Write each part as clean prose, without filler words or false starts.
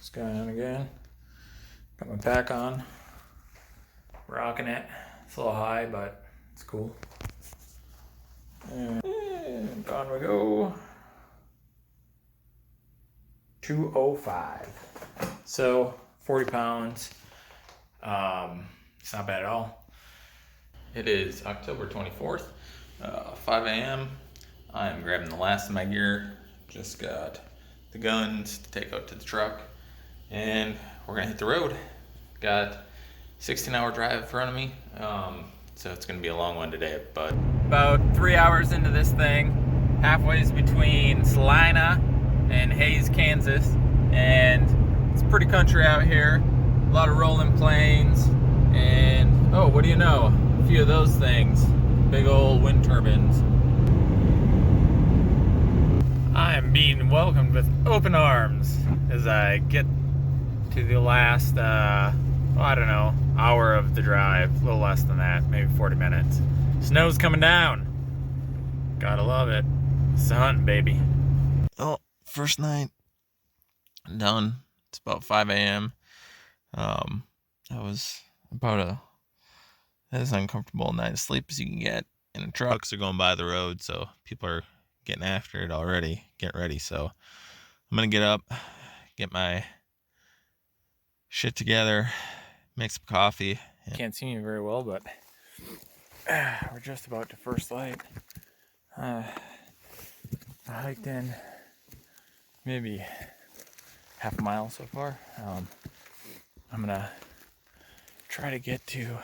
Just going on again. Got my pack on. Rocking it. It's a little high, but it's cool. And on we go. 205. So 40 pounds. It's not bad at all. It is October 24th, 5 a.m. I am grabbing the last of my gear. Just got the guns to take out to the truck, and we're gonna hit the road. Got 16-hour drive in front of me, so it's gonna be a long one today. But about 3 hours into this thing, halfway between Salina and Hays, Kansas, and it's pretty country out here. A lot of rolling plains, and oh, what do you know? A few of those things, big old wind turbines. I am being welcomed with open arms as I get to the last, I don't know, hour of the drive. A little less than that, maybe 40 minutes. Snow's coming down. Gotta love it. It's hunting, baby. Oh, first night done. It's about 5 a.m. That was about as uncomfortable a night of sleep as you can get. And trucks are going by the road, so people are getting after it already, getting ready. So I'm gonna get up, get my shit together, make some coffee. Can't see me very well, but we're just about to first light. I hiked in maybe half a mile so far. I'm gonna try to get to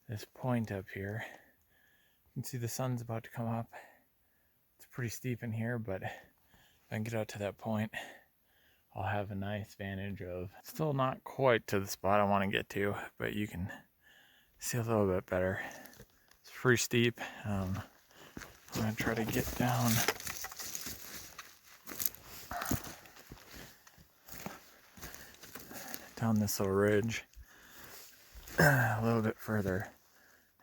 this point up here. You can see the sun's about to come up. It's pretty steep in here, but if I can get out to that point, I'll have a nice vantage of, still not quite to the spot I want to get to, but you can see a little bit better. It's pretty steep. I'm gonna try to get down this little ridge a little bit further,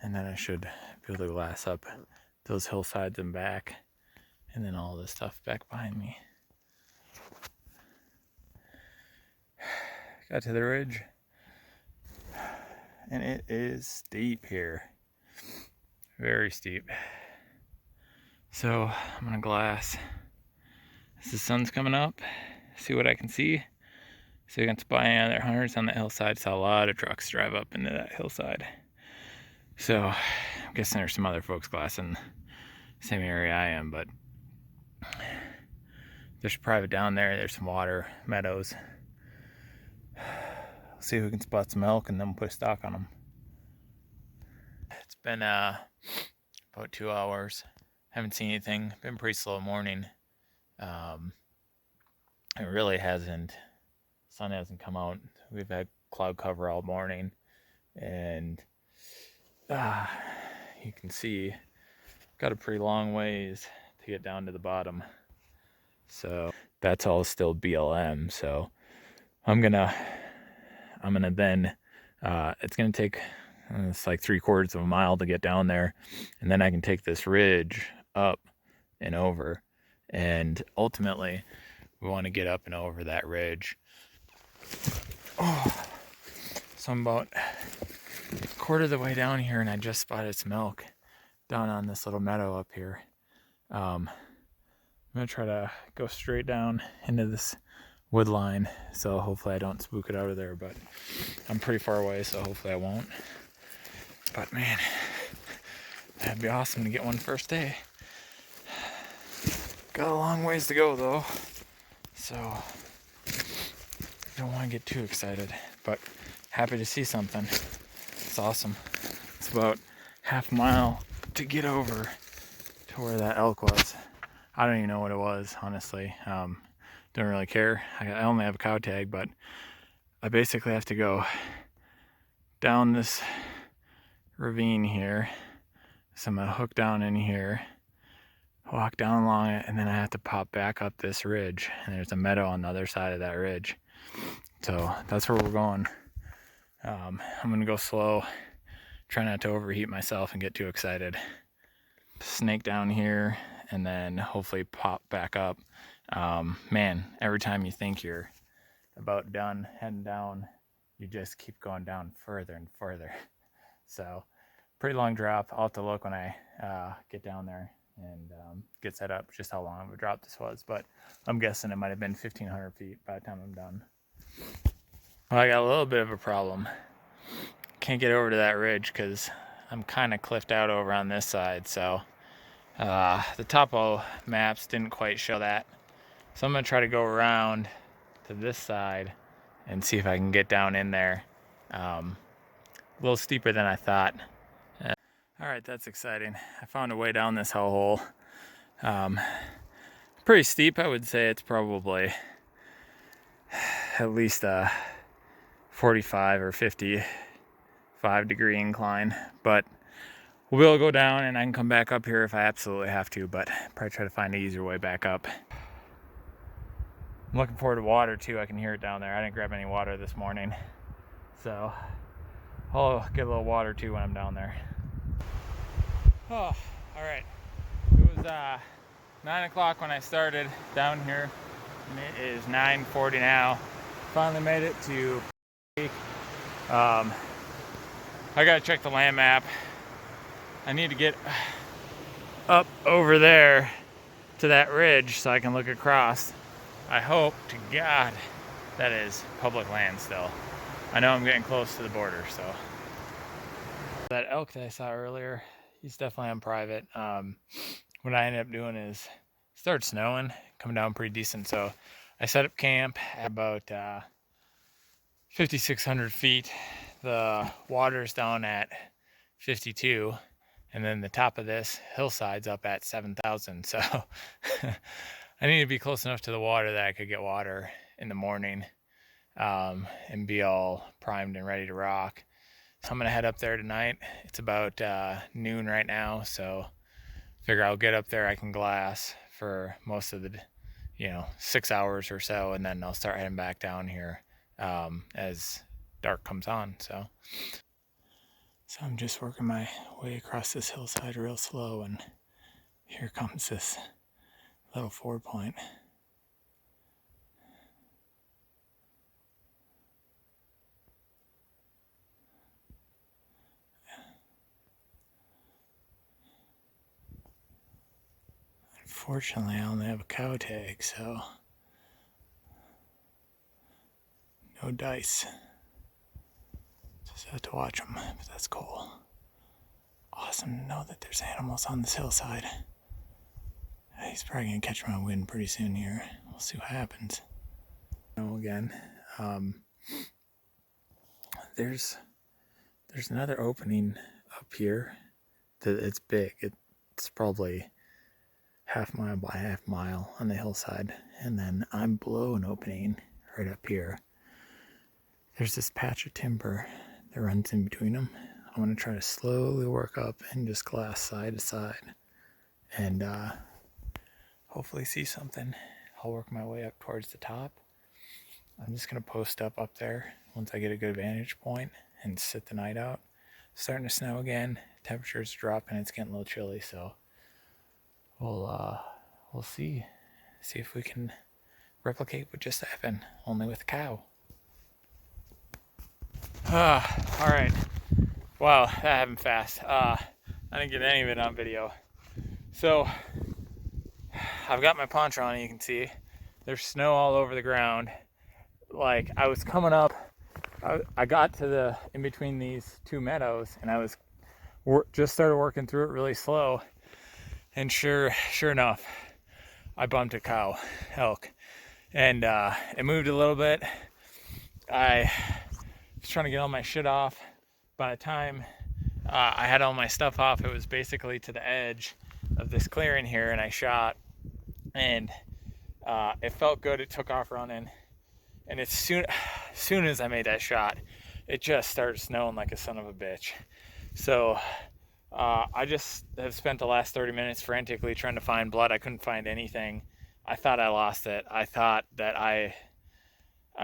and then I should be able to glass up those hillsides and back, and then all this stuff back behind me. Got to the ridge, and it is steep here, very steep. So I'm gonna glass as the sun's coming up, see what I can see. So you can spy other hunters on the hillside. Saw a lot of trucks drive up into that hillside. So I'm guessing there's some other folks glassing the same area I am, but there's private down there. There's some water, meadows. See who can spot some elk, and then we'll put a stock on them. It's been about 2 hours. Haven't seen anything. Been pretty slow morning. It really hasn't. Sun hasn't come out. We've had cloud cover all morning, and you can see got a pretty long ways to get down to the bottom. So that's all still BLM. So I'm gonna then it's gonna take it's like 3/4 of a mile to get down there, and then I can take this ridge up and over, and ultimately we want to get up and over that ridge. Oh, so I'm about a quarter of the way down here, and I just spotted some elk down on this little meadow up here. I'm gonna try to go straight down into this wood line, so hopefully I don't spook it out of there, but I'm pretty far away, so hopefully I won't. But man, that'd be awesome to get one first day. Got a long ways to go though, so don't want to get too excited, but happy to see something. It's awesome. It's about half a mile to get over to where that elk was. I don't even know what it was, honestly. Don't really care. I only have a cow tag, but I basically have to go down this ravine here. So I'm gonna hook down in here, walk down along it, and then I have to pop back up this ridge, and there's a meadow on the other side of that ridge. So that's where we're going. I'm gonna go slow, try not to overheat myself and get too excited. Snake down here, and then hopefully pop back up. Man, every time you think you're about done heading down. You just keep going down further and further. So pretty long drop. I'll have to look when I get down there and get set up just how long of a drop this was, but I'm guessing it might have been 1,500 feet by the time I'm done. Well, I got a little bit of a problem. Can't get over to that ridge because I'm kind of cliffed out over on this side, so the topo maps didn't quite show that. So I'm gonna try to go around to this side and see if I can get down in there. A little steeper than I thought. All right, that's exciting. I found a way down this hole. Pretty steep, I would say. It's probably at least a 45 or 55 degree incline, but we'll go down and I can come back up here if I absolutely have to, but probably try to find an easier way back up. I'm looking forward to water too. I can hear it down there. I didn't grab any water this morning, so I'll get a little water too when I'm down there. Oh, all right. It was 9 o'clock when I started down here, and it is 9:40 now. Finally made it to Peak. I gotta check the land map. I need to get up over there to that ridge so I can look across. I hope to God that is public land still. I know I'm getting close to the border, so. That elk that I saw earlier, he's definitely on private. What I ended up doing is it started snowing, coming down pretty decent, so I set up camp at about 5,600 feet. The water's down at 52, and then the top of this hillside's up at 7,000. So I need to be close enough to the water that I could get water in the morning and be all primed and ready to rock. So I'm gonna head up there tonight. It's about noon right now, so figure I'll get up there. I can glass for most of the 6 hours or so, and then I'll start heading back down here as dark comes on. So I'm just working my way across this hillside real slow, and here comes this little ford point. Unfortunately, I only have a cow tag, so no dice. Just have to watch them, but that's cool. Awesome to know that there's animals on this hillside. He's probably gonna catch my wind pretty soon here. We'll see what happens. Again, there's another opening up here. It's big. It's probably half mile by half mile on the hillside, and then I'm below an opening right up here. There's this patch of timber that runs in between them. I'm gonna try to slowly work up and just glass side to side, and hopefully see something. I'll work my way up towards the top. I'm just gonna post up there once I get a good vantage point and sit the night out. It's starting to snow again. Temperatures dropping. It's getting a little chilly, so we'll see if we can replicate what just happened, only with a cow. All right. Wow, that happened fast. I didn't get any of it on video. So I've got my poncho on, you can see. There's snow all over the ground. Like, I was coming up, I got to in between these two meadows, and I was just started working through it really slow. And sure enough, I bumped a elk, and it moved a little bit. I was trying to get all my shit off. By the time I had all my stuff off, it was basically to the edge of this clearing here, and I shot, and it felt good. It took off running, and as soon as I made that shot, it just started snowing like a son of a bitch. So I just have spent the last 30 minutes frantically trying to find blood. I couldn't find anything. I thought I lost it. I thought that I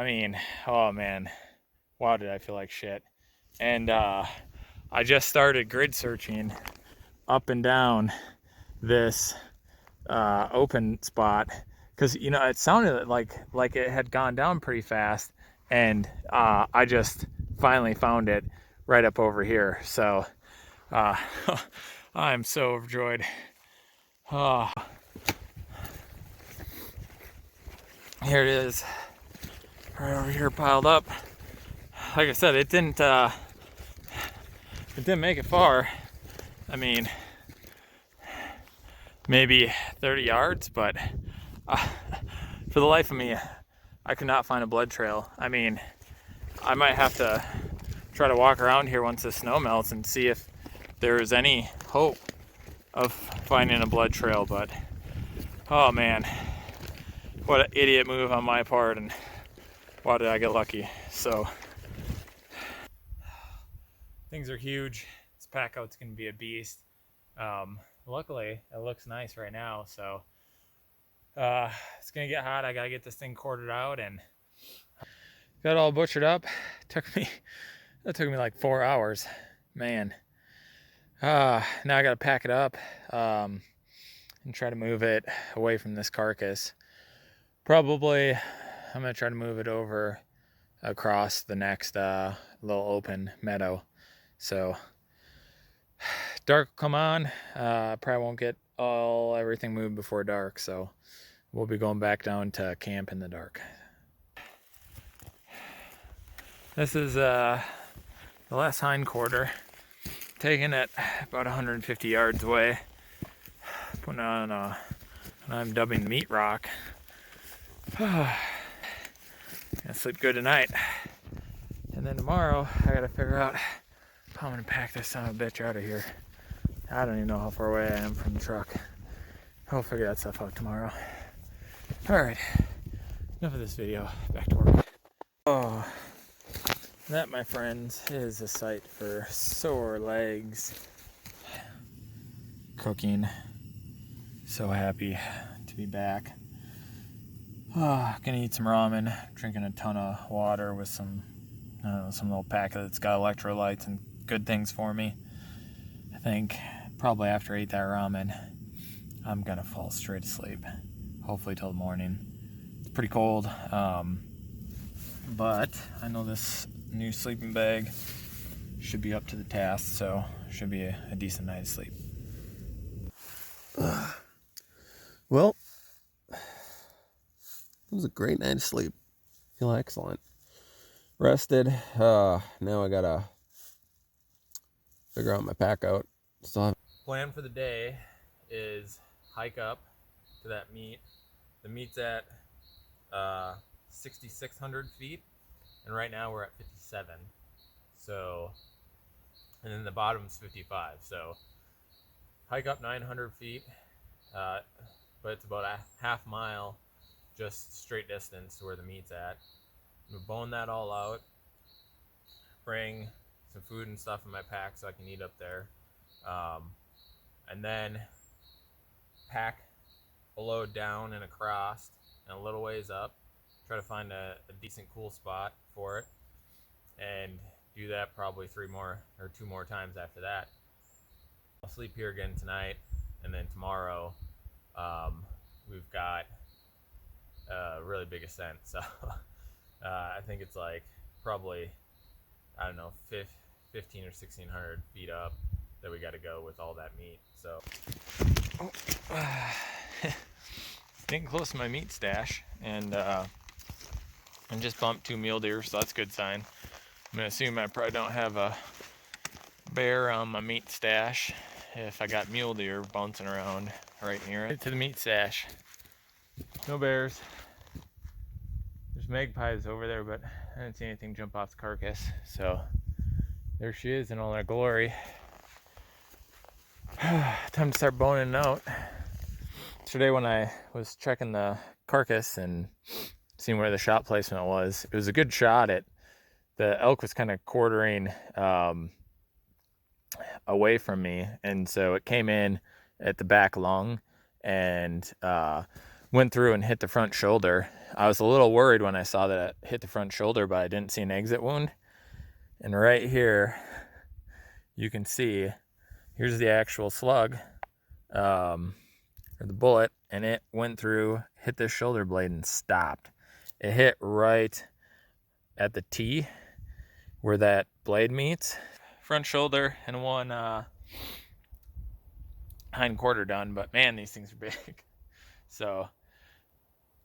mean, oh man, wow, did I feel like shit. And I just started grid searching up and down this open spot because you know it sounded like it had gone down pretty fast, and I just finally found it right up over here. So I'm so overjoyed. Oh, here it is, right over here piled up. Like I said, it didn't make it far. I mean, maybe 30 yards, but for the life of me, I could not find a blood trail. I mean, I might have to try to walk around here once the snow melts and see if there is any hope of finding a blood trail, but oh man, what an idiot move on my part, and why did I get lucky? So things are huge. This pack out's gonna be a beast. Luckily it looks nice right now, so it's gonna get hot. I gotta get this thing quartered out and got it all butchered up. That took me like 4 hours, man. Now I gotta pack it up and try to move it away from this carcass. Probably I'm gonna try to move it over across the next little open meadow. So dark will come on. Probably won't get everything moved before dark, so we'll be going back down to camp in the dark. This is the last hind quarter, taking it about 150 yards away. Putting on I'm dubbing the meat rock. Gonna sleep good tonight. And then tomorrow I gotta figure out how I'm gonna pack this son of a bitch out of here. I don't even know how far away I am from the truck. I'll figure that stuff out tomorrow. Alright, enough of this video, back to work. Oh, that, my friends, is a sight for sore legs. Cooking. So happy to be back. Gonna eat some ramen, drinking a ton of water with some, I don't know, some little packet that's got electrolytes and good things for me. I think probably after I eat that ramen, I'm gonna fall straight asleep. Hopefully till the morning. It's pretty cold, but I know this new sleeping bag should be up to the task, so should be a decent night of sleep. Well, it was a great night of sleep. Feel excellent. Rested. Now I gotta figure out my pack out. Plan for the day is hike up to that meet. The meet's at 6,600 feet, and right now we're at 57. So, and then the bottom's 55. So, hike up 900 feet, but it's about a half mile, just straight distance to where the meet's at. I'm gonna bone that all out, bring some food and stuff in my pack so I can eat up there, and then pack a load down and across and a little ways up, try to find a decent cool spot for it, and do that probably 2 more times after that. I'll sleep here again tonight, and then tomorrow we've got a really big ascent, so I think it's like probably, I don't know, 15 or 1600 feet up that we got to go with all that meat. So getting close to my meat stash, and just bumped 2 mule deer, so that's a good sign. I'm gonna assume I probably don't have a bear on my meat stash if I got mule deer bouncing around right near it. To the meat stash. No bears. There's magpies over there, but I didn't see anything jump off the carcass. So there she is in all her glory. Time to start boning it out. Today when I was checking the carcass and seeing where the shot placement was, it was a good shot. The elk was kind of quartering away from me, and so it came in at the back lung and went through and hit the front shoulder. I was a little worried when I saw that it hit the front shoulder, but I didn't see an exit wound. And right here you can see, here's the actual slug. or the bullet, and it went through, hit this shoulder blade and stopped. It hit right at the T where that blade meets. Front shoulder and one hind quarter done, but man, these things are big. So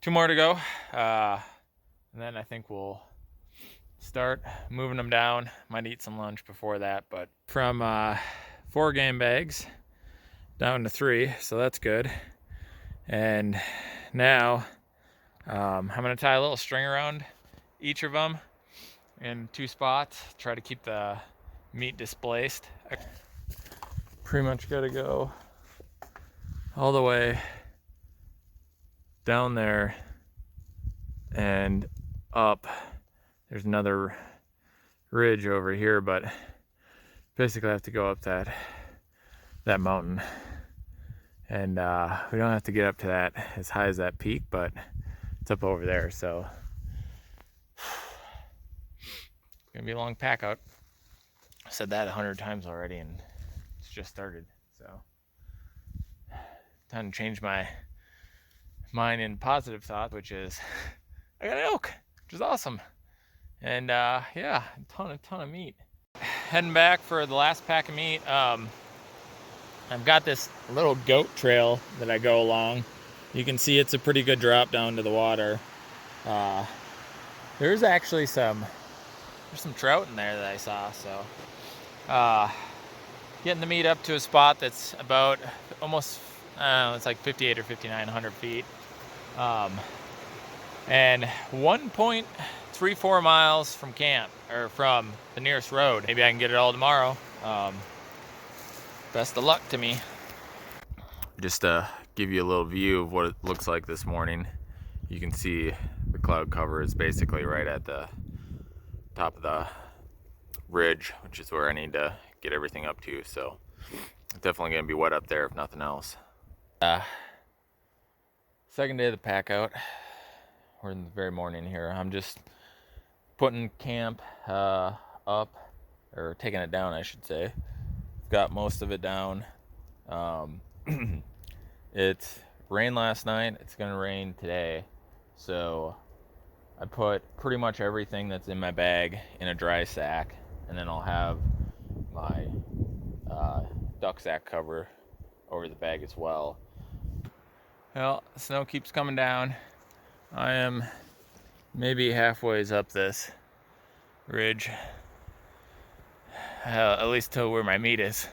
2 more to go, and then I think we'll start moving them down. Might eat some lunch before that, but from 4 game bags down to 3, so that's good. And now I'm gonna tie a little string around each of them in 2 spots, try to keep the meat displaced. I pretty much gotta go all the way down there and up. There's another ridge over here, but basically I have to go up that mountain. And we don't have to get up to that as high as that peak, but it's up over there, so it's gonna be a long pack out. I said that 100 times already, and it's just started, so time to change my mind in positive thought, which is I got an elk, which is awesome. And yeah, a ton of meat. Heading back for the last pack of meat. I've got this little goat trail that I go along. You can see it's a pretty good drop down to the water. There's actually some trout in there that I saw, so getting the meat up to a spot that's about almost it's like 58 or 5900 feet, and 1.34 miles from camp, or from the nearest road. Maybe I can get it all tomorrow. Best of luck to me. Just to give you a little view of what it looks like this morning, you can see the cloud cover is basically right at the top of the ridge, which is where I need to get everything up to, so it's definitely gonna be wet up there if nothing else. Second day of the pack out. We're in the very morning here. I'm just putting camp up, or taking it down, I should say. Got most of it down. It rained last night. It's gonna rain today, so I put pretty much everything that's in my bag in a dry sack, and then I'll have my duck sack cover over the bag as well. Well, the snow keeps coming down. I am maybe halfway up this ridge, at least to where my meat is.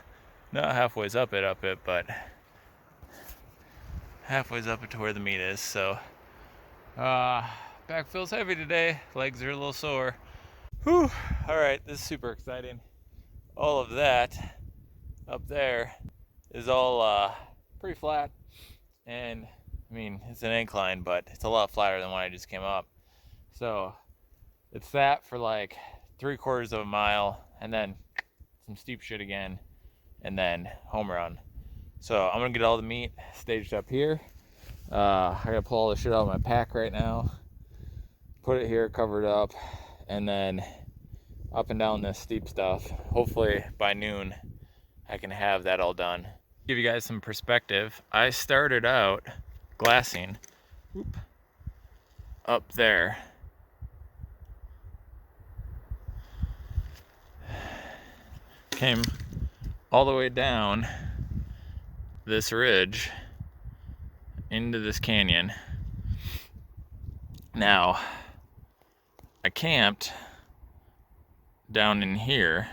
Not halfway up it, but halfway up it to where the meat is. So back feels heavy today. Legs are a little sore. Whew. All right, this is super exciting. All of that up there is all pretty flat, and I mean, it's an incline, but it's a lot flatter than when I just came up. So it's that for like 3/4 of a mile, and then some steep shit again, and then home run. So I'm gonna get all the meat staged up here. I gotta pull all the shit out of my pack right now, put it here, cover it up, and then up and down this steep stuff. Hopefully by noon I can have that all done. Give you guys some perspective. I started out glassing up there. Came all the way down this ridge into this canyon. Now, I camped down in here,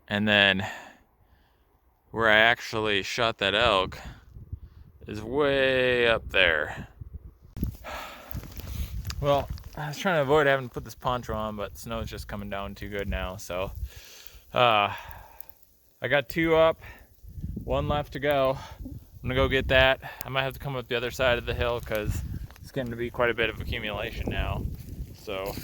and then where I actually shot that elk is way up there. Well, I was trying to avoid having to put this poncho on, but snow's just coming down too good now, so I got 2 up, 1 left to go. I'm gonna go get that. I might have to come up the other side of the hill because it's going to be quite a bit of accumulation now. So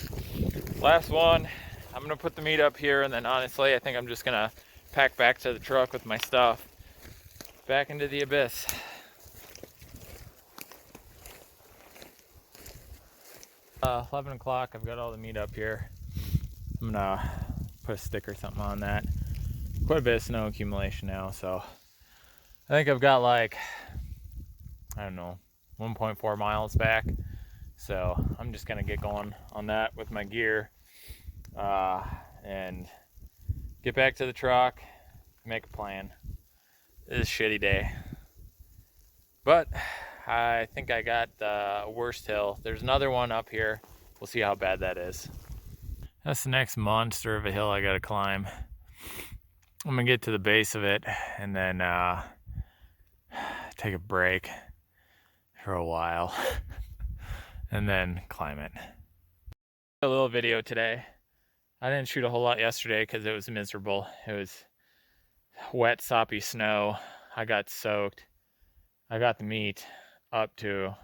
last one, I'm gonna put the meat up here, and then honestly I think I'm just gonna pack back to the truck with my stuff back into the abyss. 11 o'clock, I've got all the meat up here. I'm gonna put a stick or something on that. Quite a bit of snow accumulation now, so I think I've got like I don't know, 1.4 miles back. So I'm just gonna get going on that with my gear, and get back to the truck, make a plan. This is a shitty day, but I think I got the worst hill. There's another one up here. We'll see how bad that is. That's the next monster of a hill I gotta climb. I'm gonna get to the base of it and then take a break for a while and then climb it. A little video today. I didn't shoot a whole lot yesterday because it was miserable. It was wet, soppy snow. I got soaked. I got the meat up to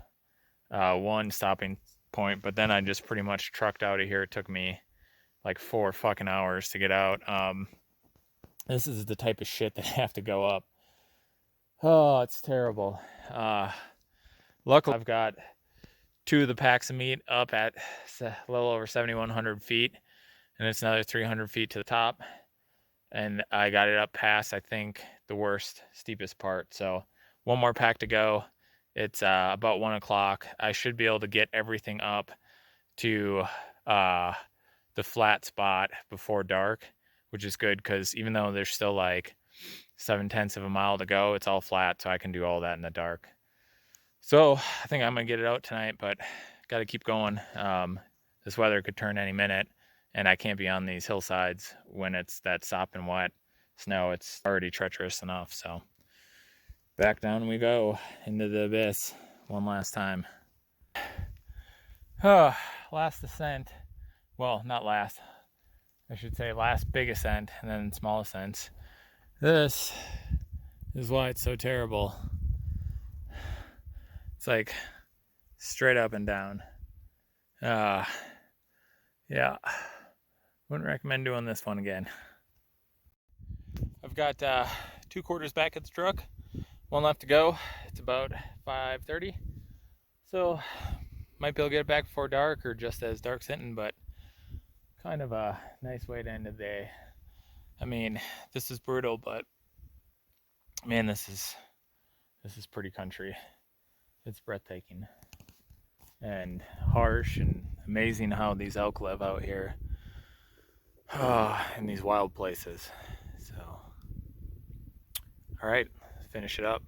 one stopping point, but then I just pretty much trucked out of here. It took me like 4 fucking hours to get out. This is the type of shit that I have to go up. Oh, it's terrible. Luckily, I've got 2 of the packs of meat up at a little over 7,100 feet, and it's another 300 feet to the top. And I got it up past, I think, the worst, steepest part. So 1 more pack to go. It's about 1 o'clock. I should be able to get everything up to the flat spot before dark, which is good because even though there's still like 7/10 of a mile to go, it's all flat, so I can do all that in the dark. So I think I'm gonna get it out tonight, but gotta keep going. This weather could turn any minute, and I can't be on these hillsides when it's that sopping wet snow. It's already treacherous enough. So back down we go into the abyss one last time. Last ascent. Well, not last. I should say last big ascent and then small ascents. This is why it's so terrible. It's like straight up and down. Yeah. Wouldn't recommend doing this one again. I've got 2 quarters back at the truck. 1 left to go. It's about 5:30. So might be able to get it back before dark or just as dark's hitting, but kind of a nice way to end the day. I mean, this is brutal, but man, this is pretty country. It's breathtaking and harsh and amazing how these elk live out here in these wild places. So, all right, finish it up.